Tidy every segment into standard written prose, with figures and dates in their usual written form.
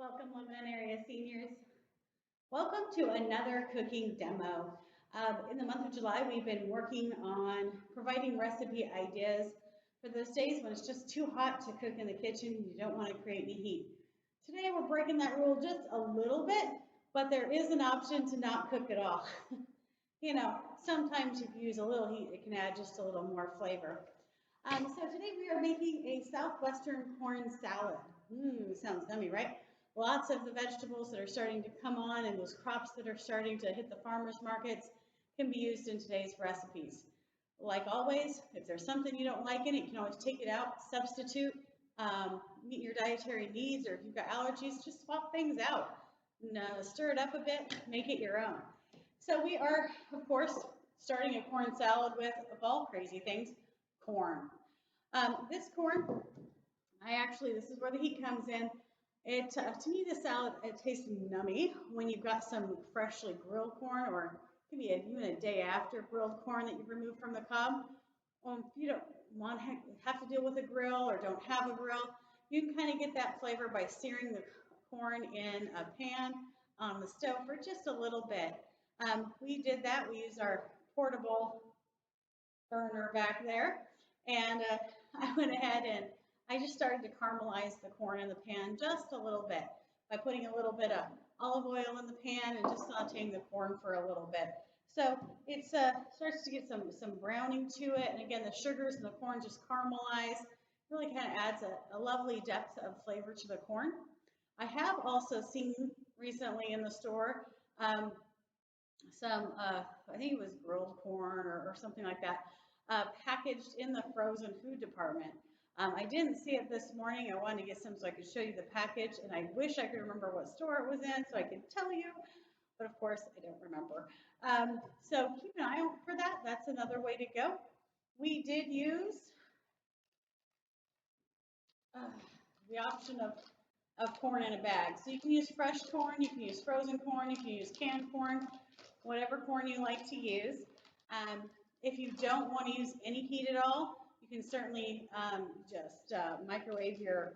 Welcome, Lebanon area seniors. Welcome to another cooking demo. In the month of July, we've been working on providing recipe ideas for those days when it's just too hot to cook in the kitchen and you don't want to create any heat. Today, we're breaking that rule just a little bit, but there is an option to not cook at all. Sometimes if you use a little heat, it can add just a little more flavor. So today we are making a Southwestern corn salad. Sounds yummy, right? Lots of the vegetables that are starting to come on and those crops that are starting to hit the farmers markets can be used in today's recipes. Like always, if there's something you don't like in it, you can always take it out, substitute, meet your dietary needs, or if you've got allergies, just swap things out. And, stir it up a bit, make it your own. So we are, of course, starting a corn salad with, of all crazy things, corn. This corn, this is where the heat comes in. To me, the salad, it tastes nummy when you've got some freshly grilled corn, or it could be even a day after grilled corn that you've removed from the cob. If you don't want to have to deal with a grill or don't have a grill, you can kind of get that flavor by searing the corn in a pan on the stove for just a little bit. We did that. We used our portable burner back there, and I went ahead and I just started to caramelize the corn in the pan just a little bit by putting a little bit of olive oil in the pan and just sauteing the corn for a little bit. So it starts to get some browning to it, and again, the sugars and the corn just caramelize. Really kind of adds a lovely depth of flavor to the corn. I have also seen recently in the store I think it was grilled corn or something like that, packaged in the frozen food department. I didn't see it this morning. I wanted to get some so I could show you the package, and I wish I could remember what store it was in so I could tell you, but of course I don't remember. So keep an eye out for that. That's another way to go. We did use the option of corn in a bag. So you can use fresh corn, you can use frozen corn, you can use canned corn, whatever corn you like to use. If you don't want to use any heat at all, you can certainly just microwave your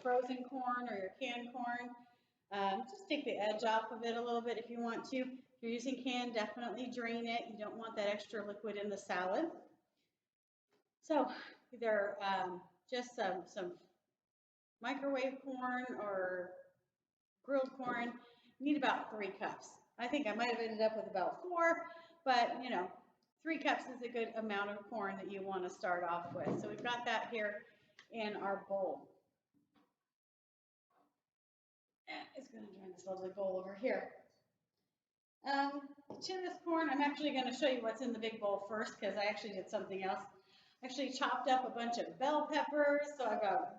frozen corn or your canned corn. Just take the edge off of it a little bit if you want to. If you're using canned, definitely drain it. You don't want that extra liquid in the salad. So either just some microwave corn or grilled corn. You need about 3 cups. I think I might have ended up with about 4, but 3 cups is a good amount of corn that you want to start off with. So we've got that here in our bowl. It's going to join this lovely bowl over here. To this corn, I'm actually going to show you what's in the big bowl first because I actually did something else. I actually chopped up a bunch of bell peppers. So I've got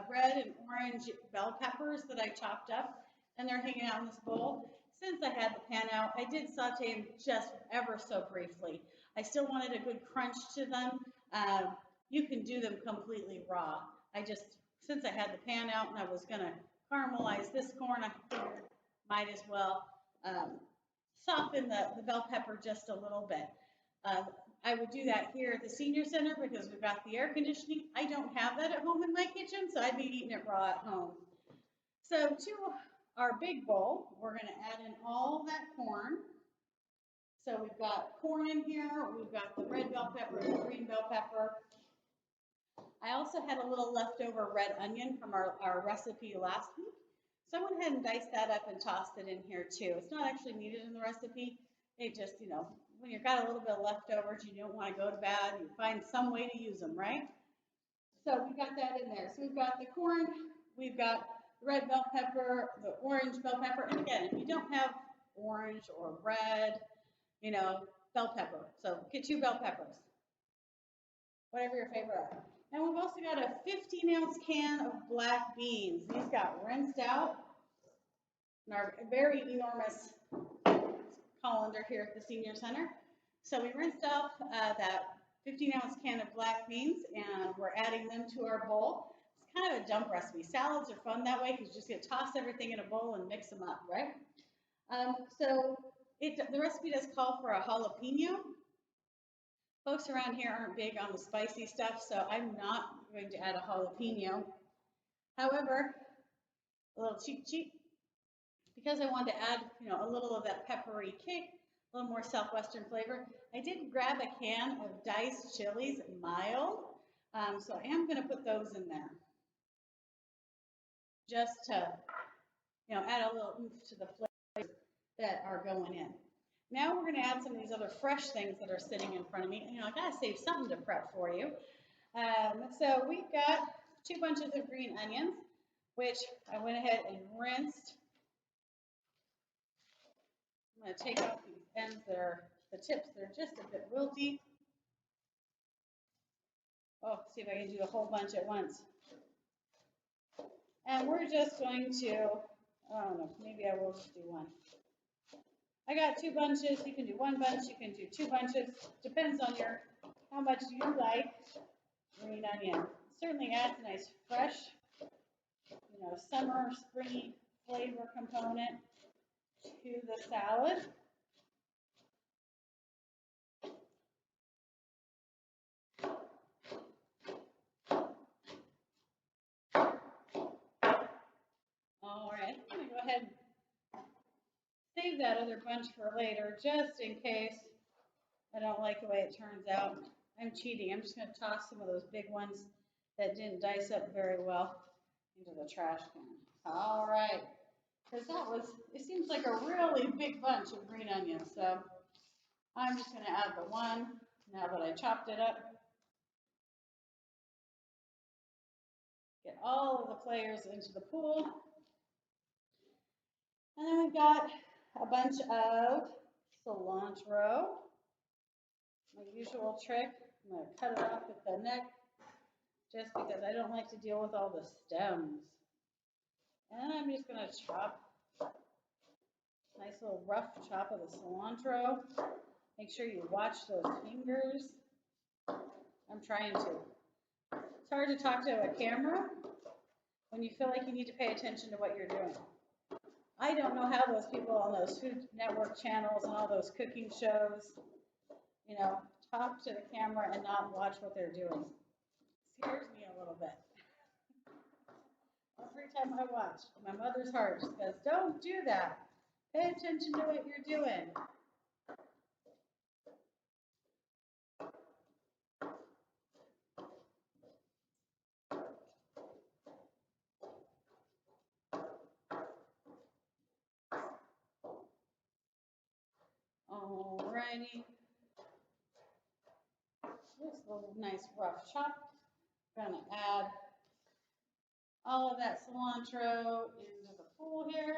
red and orange bell peppers that I chopped up, and they're hanging out in this bowl. Since I had the pan out, I did saute them just ever so briefly. I still wanted a good crunch to them. You can do them completely raw. Since I had the pan out and I was going to caramelize this corn, I figured might as well soften the bell pepper just a little bit. I would do that here at the senior center because we've got the air conditioning. I don't have that at home in my kitchen, so I'd be eating it raw at home. So to our big bowl, we're going to add in all that corn. So we've got corn in here, we've got the red bell pepper, the green bell pepper. I also had a little leftover red onion from our recipe last week. So I went ahead and diced that up and tossed it in here too. It's not actually needed in the recipe. It just, when you've got a little bit of leftovers, you don't want to go to bad, you find some way to use them, right? So we've got that in there. So we've got the corn, we've got red bell pepper, the orange bell pepper, and again, if you don't have orange or red, bell pepper. So get 2 bell peppers, whatever your favorite are. And we've also got a 15-ounce can of black beans. These got rinsed out in our very enormous colander here at the senior center. So we rinsed off that 15-ounce can of black beans, and we're adding them to our bowl. It's kind of a dump recipe. Salads are fun that way because you just get to toss everything in a bowl and mix them up, right? The recipe does call for a jalapeno. Folks around here aren't big on the spicy stuff, so I'm not going to add a jalapeno. However, a little cheap cheap, because I wanted to add, a little of that peppery kick, a little more Southwestern flavor. I did grab a can of diced chilies, mild, so I am going to put those in there just to, add a little oomph to the flavors that are going in. Now we're going to add some of these other fresh things that are sitting in front of me. I got to save something to prep for you. So we've got 2 bunches of green onions, which I went ahead and rinsed. I'm going to take off these ends that are the tips. They're just a bit wilty. Oh, see if I can do a whole bunch at once. And we're just going to, I don't know, maybe I will just do one. I got 2 bunches. You can do 1 bunch. You can do 2 bunches. Depends on how much you like green onion. Certainly adds a nice fresh, summer, springy flavor component to the salad. All right, I'm going to go ahead and save that other bunch for later, just in case I don't like the way it turns out. I'm cheating. I'm just going to toss some of those big ones that didn't dice up very well into the trash can. All right, because it seems like a really big bunch of green onions, so I'm just going to add the one now that I chopped it up. Get all of the flavors into the pool. And then we've got a bunch of cilantro. My usual trick, I'm going to cut it off at the neck just because I don't like to deal with all the stems. And I'm just going to chop, nice little rough chop of the cilantro. Make sure you watch those fingers. I'm trying to. It's hard to talk to a camera when you feel like you need to pay attention to what you're doing. I don't know how those people on those Food Network channels and all those cooking shows, talk to the camera and not watch what they're doing. It scares me a little bit. Every time I watch, my mother's heart just says, don't do that. Pay attention to what you're doing. Alrighty. This little nice rough chop. I'm going to add all of that cilantro into the pool here.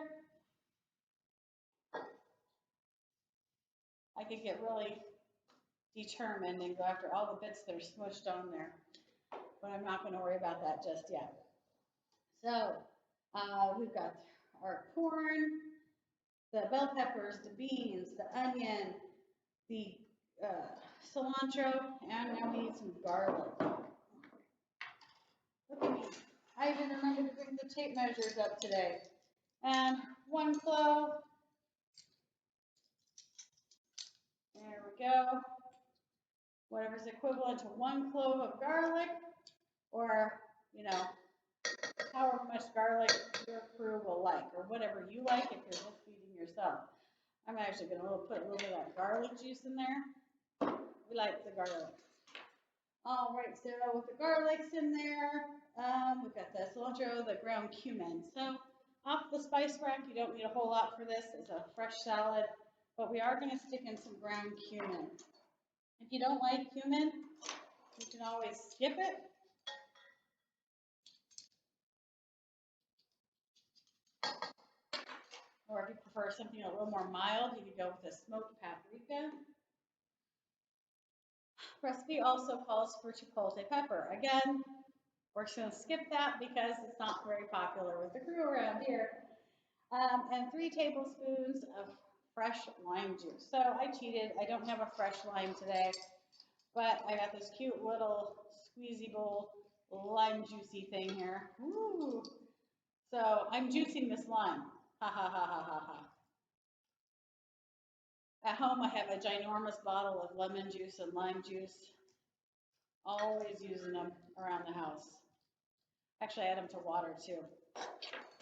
I could get really determined and go after all the bits that are smushed on there, but I'm not going to worry about that just yet. So we've got our corn, the bell peppers, the beans, the onion, the cilantro, and now we need some garlic. Look at me. I even remembered to bring the tape measures up today. And 1 clove. There we go. Whatever's equivalent to 1 clove of garlic, or, however much garlic your crew will like, or whatever you like if you're just feeding yourself. I'm actually going to put a little bit of that garlic juice in there. We like the garlic. All right, so with the garlics in there, we've got the cilantro, the ground cumin. So off the spice rack, you don't need a whole lot for this. It's a fresh salad, but we are going to stick in some ground cumin. If you don't like cumin, you can always skip it. Or if you prefer something a little more mild, you could go with a smoked paprika. Recipe also calls for chipotle pepper. Again, we're just going to skip that because it's not very popular with the crew around here. And 3 tablespoons of fresh lime juice. So I cheated. I don't have a fresh lime today, but I got this cute little squeezy bowl lime juicy thing here. Ooh. So I'm juicing this lime. Ha ha ha ha ha ha. At home, I have a ginormous bottle of lemon juice and lime juice. Always using them around the house. Actually, I add them to water too.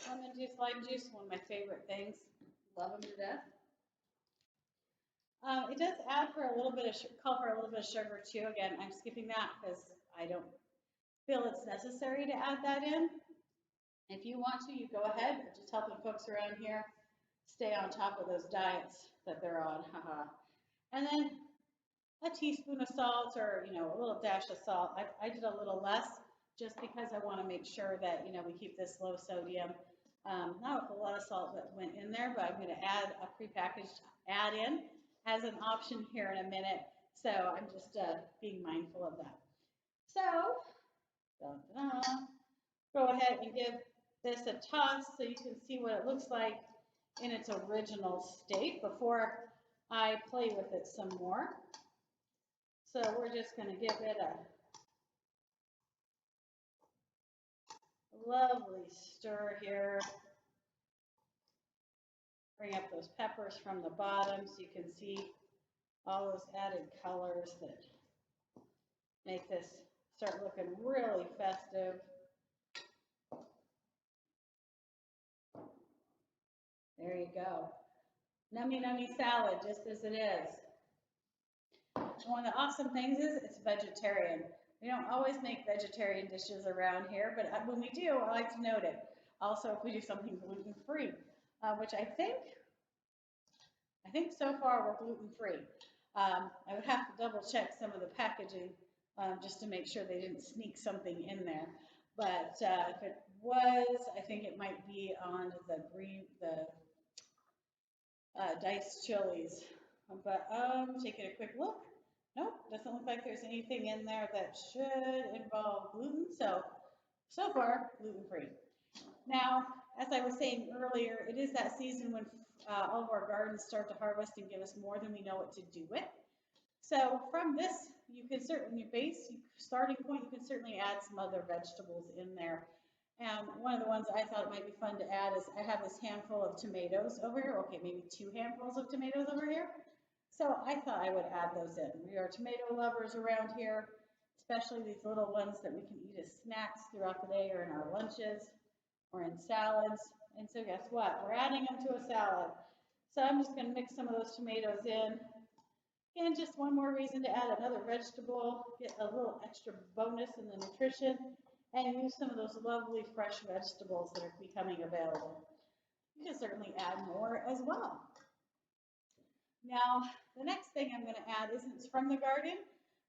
Lemon juice, lime juice, one of my favorite things. Love them to death. It does add for a little bit of call for a little bit of sugar too. Again, I'm skipping that because I don't feel it's necessary to add that in. If you want to, you go ahead. I'm just helping folks around here stay on top of those diets that they're on. Haha. And then a teaspoon of salt, or a little dash of salt. I did a little less just because I want to make sure that we keep this low sodium. Not with a lot of salt that went in there, but I'm going to add a prepackaged add-in as an option here in a minute. So I'm just being mindful of that. So go ahead and give this a toss so you can see what it looks like in its original state before I play with it some more. So we're just going to give it a lovely stir here. Bring up those peppers from the bottom so you can see all those added colors that make this start looking really festive. There you go. Nummy, nummy salad, just as it is. One of the awesome things is it's vegetarian. We don't always make vegetarian dishes around here, but when we do, I like to note it. Also, if we do something gluten-free, which I think so far we're gluten-free. I would have to double check some of the packaging just to make sure they didn't sneak something in there. But if it was, I think it might be on the diced chilies. But taking a quick look. Nope, doesn't look like there's anything in there that should involve gluten. So far, gluten-free. Now, as I was saying earlier, it is that season when all of our gardens start to harvest and give us more than we know what to do with. So from this, you can certainly, starting point, you can certainly add some other vegetables in there. And one of the ones I thought might be fun to add is I have this handful of tomatoes over here. Okay, maybe 2 handfuls of tomatoes over here. So I thought I would add those in. We are tomato lovers around here, especially these little ones that we can eat as snacks throughout the day or in our lunches or in salads. And so guess what? We're adding them to a salad. So I'm just going to mix some of those tomatoes in. And just one more reason to add another vegetable, get a little extra bonus in the nutrition, and use some of those lovely fresh vegetables that are becoming available. You can certainly add more as well. Now, the next thing I'm going to add isn't from the garden,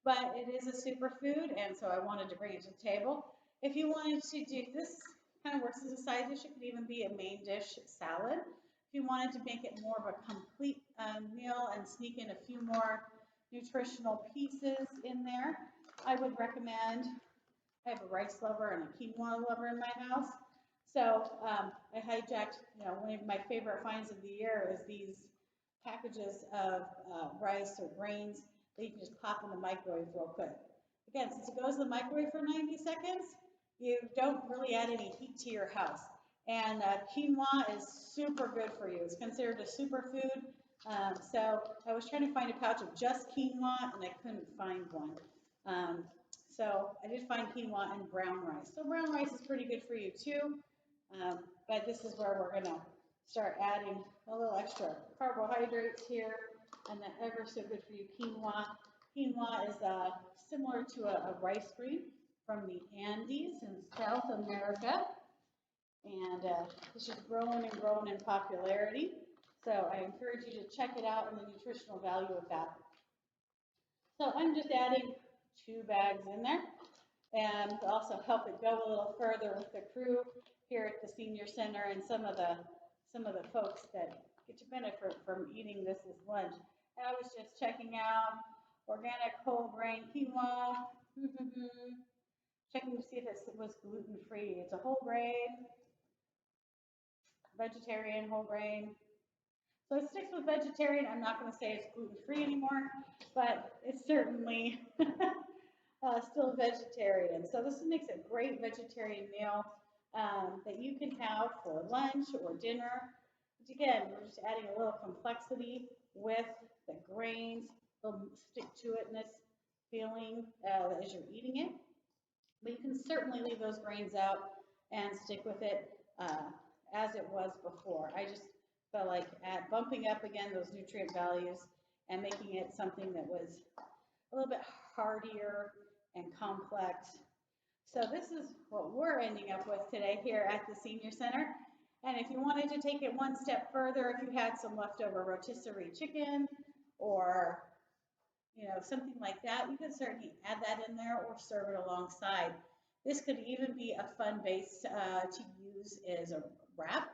but it is a superfood, and so I wanted to bring it to the table. If you wanted to do this, kind of works as a side dish. It could even be a main dish salad. If you wanted to make it more of a complete meal and sneak in a few more nutritional pieces in there, I would recommend. I have a rice lover and a quinoa lover in my house, so I hijacked. One of my favorite finds of the year is these packages of rice or grains that you can just pop in the microwave real quick. Again, since it goes in the microwave for 90 seconds, you don't really add any heat to your house. And quinoa is super good for you. It's considered a superfood. So I was trying to find a pouch of just quinoa, and I couldn't find one. So I did find quinoa and brown rice. So brown rice is pretty good for you too. But this is where we're going to start adding a little extra carbohydrates here, and then ever so good for you quinoa. Quinoa is similar to a rice grain from the Andes in South America, and it's just growing and growing in popularity. So I encourage you to check it out and the nutritional value of that. So I'm just adding 2 bags in there, and also help it go a little further with the crew here at the senior center and some of the folks that get to benefit from eating this as lunch. And I was just checking out organic whole grain quinoa, checking to see if it was gluten-free. It's a whole grain, vegetarian whole grain. So it sticks with vegetarian. I'm not going to say it's gluten-free anymore, but it's certainly still vegetarian. So this makes a great vegetarian meal that you can have for lunch or dinner. But again, we're just adding a little complexity with the grains, the stick-to-itness feeling as you're eating it. But you can certainly leave those grains out and stick with it. as it was before. I just felt like bumping up again those nutrient values and making it something that was a little bit heartier and complex. So this is what we're ending up with today here at the Senior Center. And if you wanted to take it one step further, if you had some leftover rotisserie chicken or something like that, you could certainly add that in there or serve it alongside. This could even be a fun base to use as a wrap,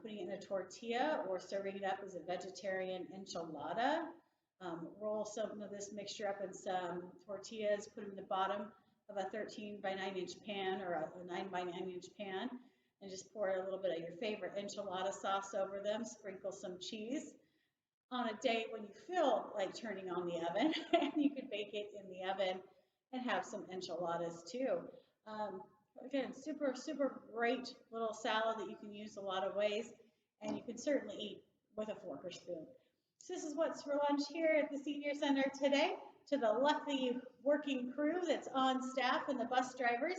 putting it in a tortilla or serving it up as a vegetarian enchilada. Roll some of this mixture up in some tortillas, put them in the bottom of a 13 by 9 inch pan or a 9 by 9 inch pan, and just pour a little bit of your favorite enchilada sauce over them, sprinkle some cheese. On a day when you feel like turning on the oven, you could bake it in the oven and have some enchiladas too. Again, super, super great little salad that you can use a lot of ways, and you can certainly eat with a fork or spoon. So this is what's for lunch here at the Senior Center today. To the lucky working crew that's on staff and the bus drivers,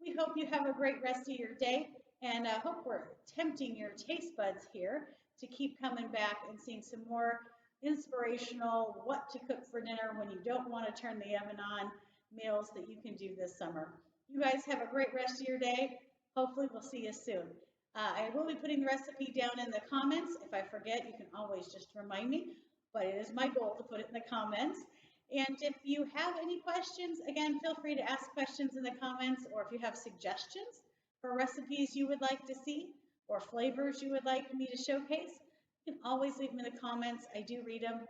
we hope you have a great rest of your day, and hope we're tempting your taste buds here to keep coming back and seeing some more inspirational what to cook for dinner when you don't want to turn the oven on meals that you can do this summer. You guys have a great rest of your day. Hopefully we'll see you soon. I will be putting the recipe down in the comments. If I forget, you can always just remind me, but it is my goal to put it in the comments. And if you have any questions, again, feel free to ask questions in the comments, or if you have suggestions for recipes you would like to see, or flavors you would like me to showcase, you can always leave them in the comments. I do read them.